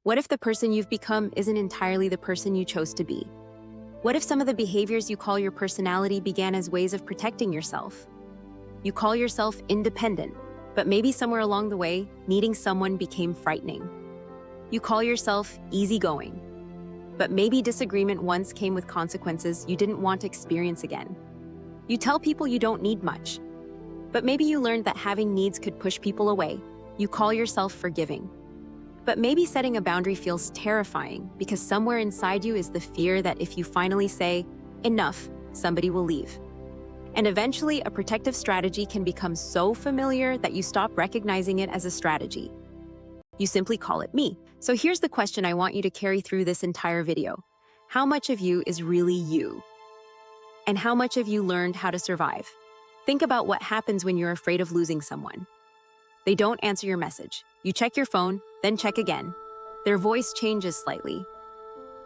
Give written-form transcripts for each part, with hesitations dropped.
What if the person you've become isn't entirely the person you chose to be? What if some of the behaviors you call your personality began as ways of protecting yourself? You call yourself independent, but maybe somewhere along the way, needing someone became frightening. You call yourself easygoing, but maybe disagreement once came with consequences you didn't want to experience again. You tell people you don't need much, but maybe you learned that having needs could push people away. You call yourself forgiving. But maybe setting a boundary feels terrifying because somewhere inside you is the fear that if you finally say, enough, somebody will leave. And eventually, a protective strategy can become so familiar that you stop recognizing it as a strategy. You simply call it me. So here's the question I want you to carry through this entire video. How much of you is really you? And how much of you learned how to survive? Think about what happens when you're afraid of losing someone. They don't answer your message. You check your phone, then check again. Their voice changes slightly,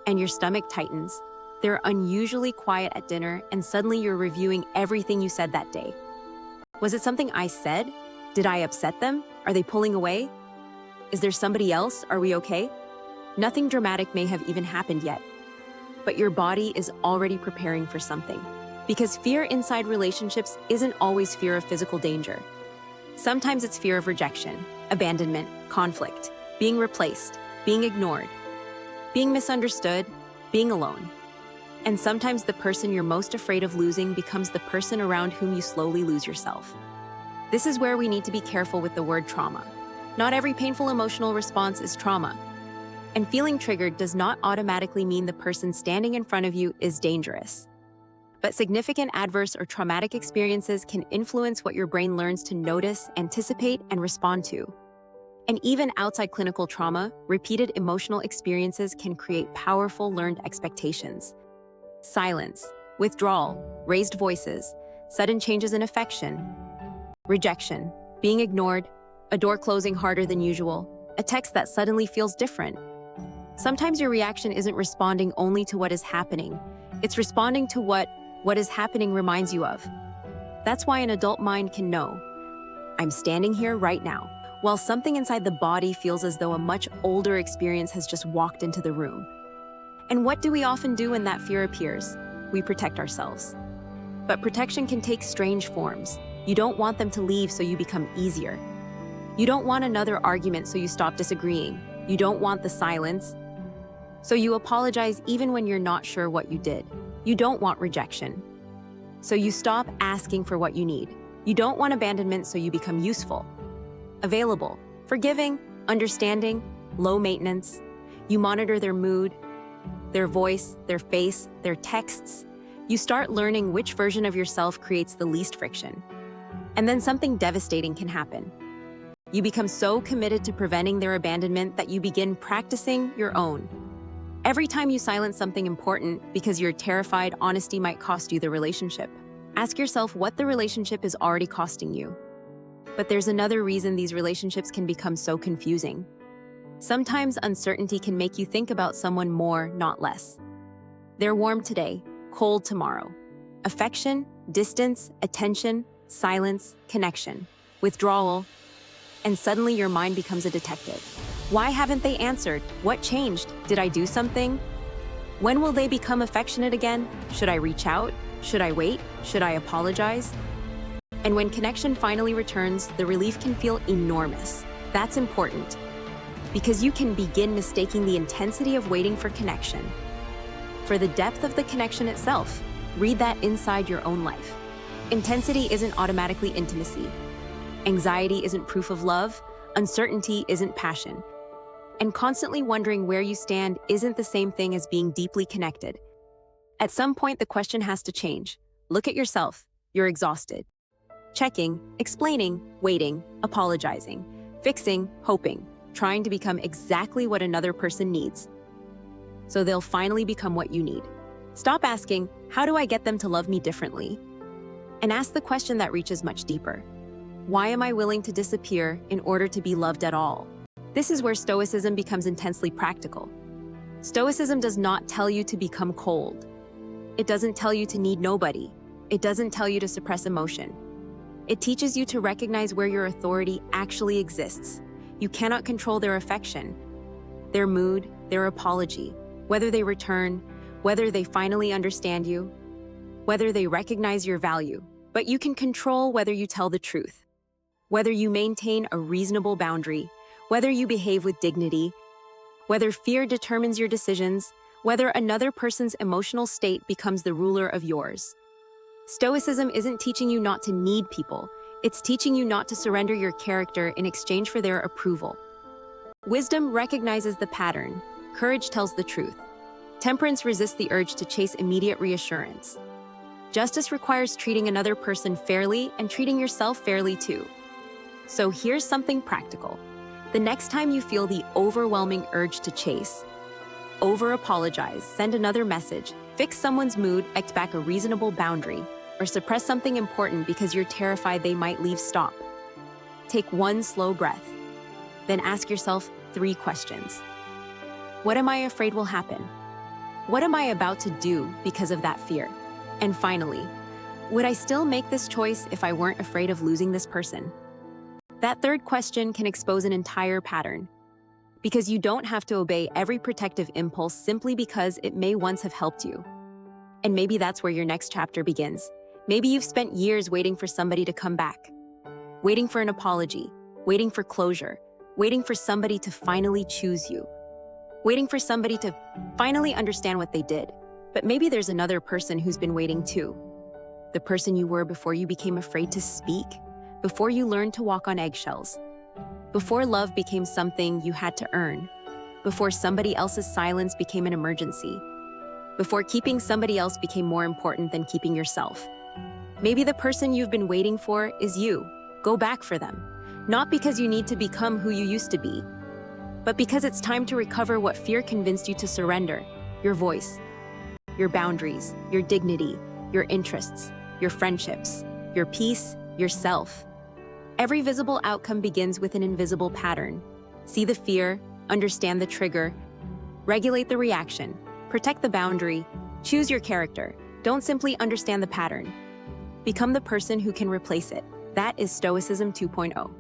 and your stomach tightens. They're unusually quiet at dinner, and suddenly you're reviewing everything you said that day. Was it something I said? Did I upset them? Are they pulling away? Is there somebody else? Are we okay? Nothing dramatic may have even happened yet, but your body is already preparing for something. Because fear inside relationships isn't always fear of physical danger. Sometimes it's fear of rejection, abandonment, conflict, being replaced, being ignored, being misunderstood, being alone. And sometimes the person you're most afraid of losing becomes the person around whom you slowly lose yourself. This is where we need to be careful with the word trauma. Not every painful emotional response is trauma. And feeling triggered does not automatically mean the person standing in front of you is dangerous. But significant adverse or traumatic experiences can influence what your brain learns to notice, anticipate, and respond to. And even outside clinical trauma, repeated emotional experiences can create powerful learned expectations. Silence, withdrawal, raised voices, sudden changes in affection, rejection, being ignored, a door closing harder than usual, a text that suddenly feels different. Sometimes your reaction isn't responding only to what is happening. It's responding to what is happening reminds you of. That's why an adult mind can know, I'm standing here right now, while something inside the body feels as though a much older experience has just walked into the room. And what do we often do when that fear appears? We protect ourselves. But protection can take strange forms. You don't want them to leave, so you become easier. You don't want another argument, so you stop disagreeing. You don't want the silence, so you apologize even when you're not sure what you did. You don't want rejection, so you stop asking for what you need. You don't want abandonment, so you become useful, available, forgiving, understanding, low maintenance. You monitor their mood, their voice, their face, their texts. You start learning which version of yourself creates the least friction. And then something devastating can happen. You become so committed to preventing their abandonment that you begin practicing your own. Every time you silence something important because you're terrified honesty might cost you the relationship, ask yourself what the relationship is already costing you. But there's another reason these relationships can become so confusing. Sometimes uncertainty can make you think about someone more, not less. They're warm today, cold tomorrow. Affection, distance, attention, silence, connection, withdrawal, and suddenly your mind becomes a detective. Why haven't they answered? What changed? Did I do something? When will they become affectionate again? Should I reach out? Should I wait? Should I apologize? And when connection finally returns, the relief can feel enormous. That's important, because you can begin mistaking the intensity of waiting for connection for the depth of the connection itself. Read that inside your own life. Intensity isn't automatically intimacy. Anxiety isn't proof of love. Uncertainty isn't passion. And constantly wondering where you stand isn't the same thing as being deeply connected. At some point, the question has to change. Look at yourself. You're exhausted. Checking, explaining, waiting, apologizing, fixing, hoping, trying to become exactly what another person needs, so they'll finally become what you need. Stop asking, how do I get them to love me differently? And ask the question that reaches much deeper. Why am I willing to disappear in order to be loved at all? This is where Stoicism becomes intensely practical. Stoicism does not tell you to become cold. It doesn't tell you to need nobody. It doesn't tell you to suppress emotion. It teaches you to recognize where your authority actually exists. You cannot control their affection, their mood, their apology, whether they return, whether they finally understand you, whether they recognize your value. But you can control whether you tell the truth, whether you maintain a reasonable boundary, whether you behave with dignity, whether fear determines your decisions, whether another person's emotional state becomes the ruler of yours. Stoicism isn't teaching you not to need people. It's teaching you not to surrender your character in exchange for their approval. Wisdom recognizes the pattern. Courage tells the truth. Temperance resists the urge to chase immediate reassurance. Justice requires treating another person fairly and treating yourself fairly too. So here's something practical. The next time you feel the overwhelming urge to chase, over-apologize, send another message, fix someone's mood, act back a reasonable boundary, or suppress something important because you're terrified they might leave, stop. Take one slow breath. Then ask yourself 3 questions. What am I afraid will happen? What am I about to do because of that fear? And finally, would I still make this choice if I weren't afraid of losing this person? That 3rd question can expose an entire pattern, because you don't have to obey every protective impulse simply because it may once have helped you. And maybe that's where your next chapter begins. Maybe you've spent years waiting for somebody to come back, waiting for an apology, waiting for closure, waiting for somebody to finally choose you, waiting for somebody to finally understand what they did. But maybe there's another person who's been waiting too. The person you were before you became afraid to speak, before you learned to walk on eggshells, before love became something you had to earn, before somebody else's silence became an emergency, before keeping somebody else became more important than keeping yourself. Maybe the person you've been waiting for is you. Go back for them, not because you need to become who you used to be, but because it's time to recover what fear convinced you to surrender: your voice, your boundaries, your dignity, your interests, your friendships, your peace, yourself. Every visible outcome begins with an invisible pattern. See the fear, understand the trigger, regulate the reaction, protect the boundary, choose your character. Don't simply understand the pattern. Become the person who can replace it. That is Stoicism 2.0.